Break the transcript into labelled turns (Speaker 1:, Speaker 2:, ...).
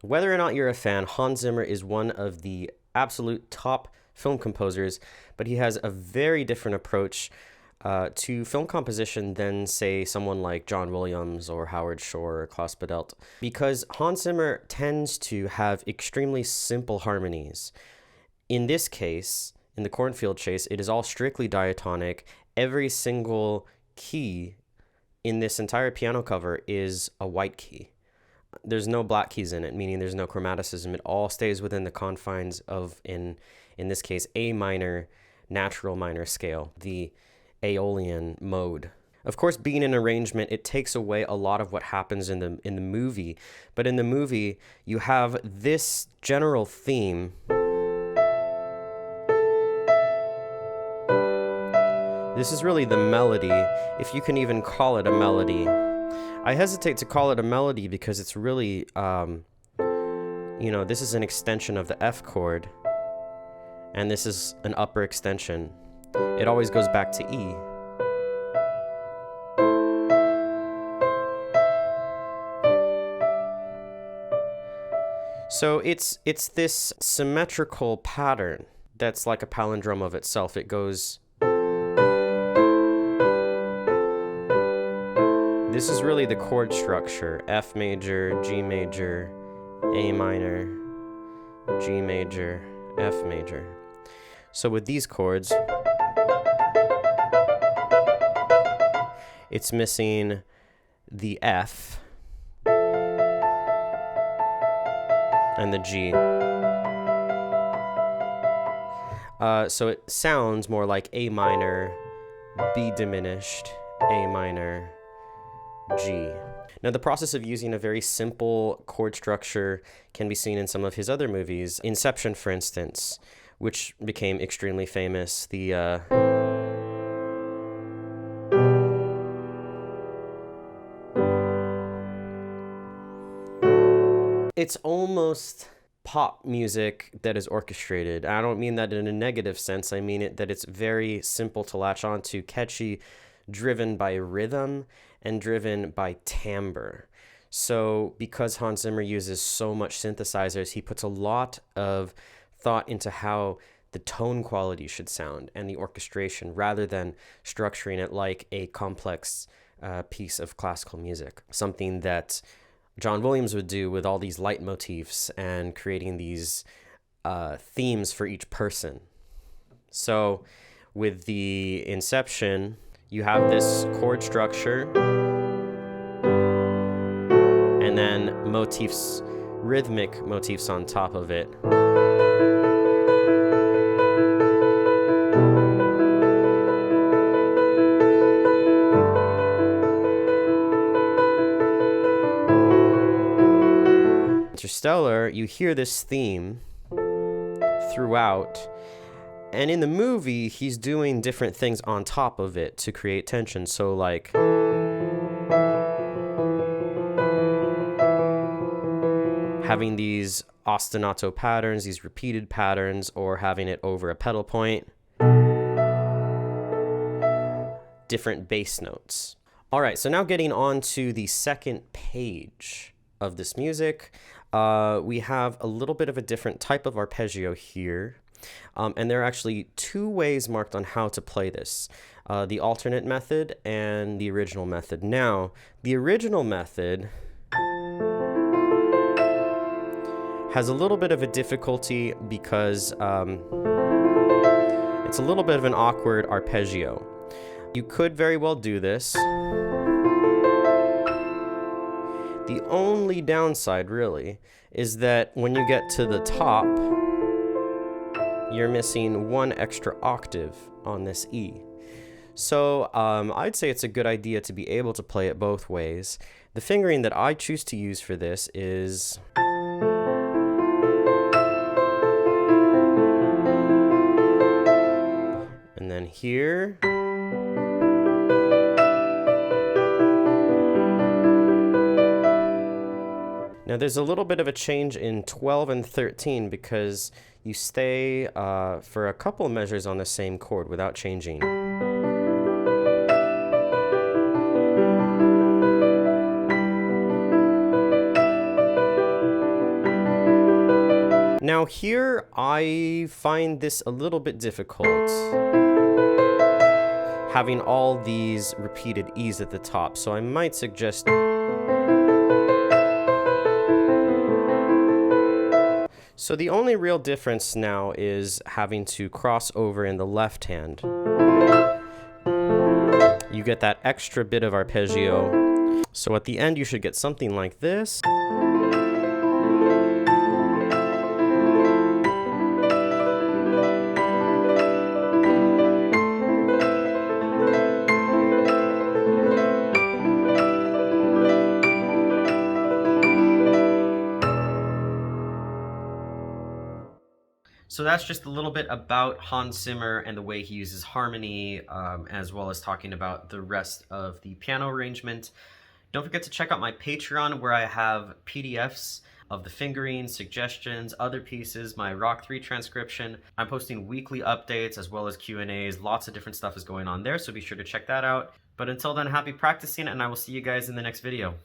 Speaker 1: Whether or not you're a fan, Hans Zimmer is one of the absolute top film composers, but he has a very different approach to film composition than, say, someone like John Williams or Howard Shore or Klaus Badelt, because Hans Zimmer tends to have extremely simple harmonies. In this case, in the Cornfield Chase, it is all strictly diatonic. Every single key in this entire piano cover is a white key. There's no black keys in it, meaning there's no chromaticism. It all stays within the confines of, in this case, A minor, natural minor scale, the Aeolian mode. Of course, being an arrangement, it takes away a lot of what happens in the movie. But in the movie, you have this general theme. This is really the melody, if you can even call it a melody. I hesitate to call it a melody because it's really, this is an extension of the F chord, and this is an upper extension. It always goes back to E. So it's this symmetrical pattern that's like a palindrome of itself. It goes... This is really the chord structure: F major, G major, A minor, G major, F major. So with these chords, it's missing the F and the G. So it sounds more like A minor, B diminished, A minor, G. Now, the process of using a very simple chord structure can be seen in some of his other movies. Inception, for instance, which became extremely famous. It's almost pop music that is orchestrated. I don't mean that in a negative sense. I mean it that it's very simple to latch onto, catchy, driven by rhythm and driven by timbre. So because Hans Zimmer uses so much synthesizers, he puts a lot of thought into how the tone quality should sound and the orchestration, rather than structuring it like a complex piece of classical music. Something that John Williams would do with all these leitmotifs and creating these themes for each person. So with the Inception, you have this chord structure and then motifs, rhythmic motifs on top of it. Interstellar, you hear this theme throughout. And in the movie, he's doing different things on top of it to create tension. So like having these ostinato patterns, these repeated patterns, or having it over a pedal point. Different bass notes. All right, so now getting on to the second page of this music, we have a little bit of a different type of arpeggio here. And there are actually two ways marked on how to play this, the alternate method and the original method. Now, the original method has a little bit of a difficulty because it's a little bit of an awkward arpeggio. You could very well do this. The only downside, really, is that when you get to the top, you're missing one extra octave on this E. So I'd say it's a good idea to be able to play it both ways. The fingering that I choose to use for this is and then here. Now there's a little bit of a change in 12 and 13 because you stay for a couple of measures on the same chord without changing. Now here, I find this a little bit difficult, having all these repeated E's at the top, so I might suggest so the only real difference now is having to cross over in the left hand. You get that extra bit of arpeggio. So at the end, you should get something like this. So that's just a little bit about Hans Zimmer and the way he uses harmony, as well as talking about the rest of the piano arrangement. Don't forget to check out my Patreon, where I have PDFs of the fingering, suggestions, other pieces, my Rock 3 transcription. I'm posting weekly updates as well as Q&As. Lots of different stuff is going on there, so be sure to check that out. But until then, happy practicing, and I will see you guys in the next video.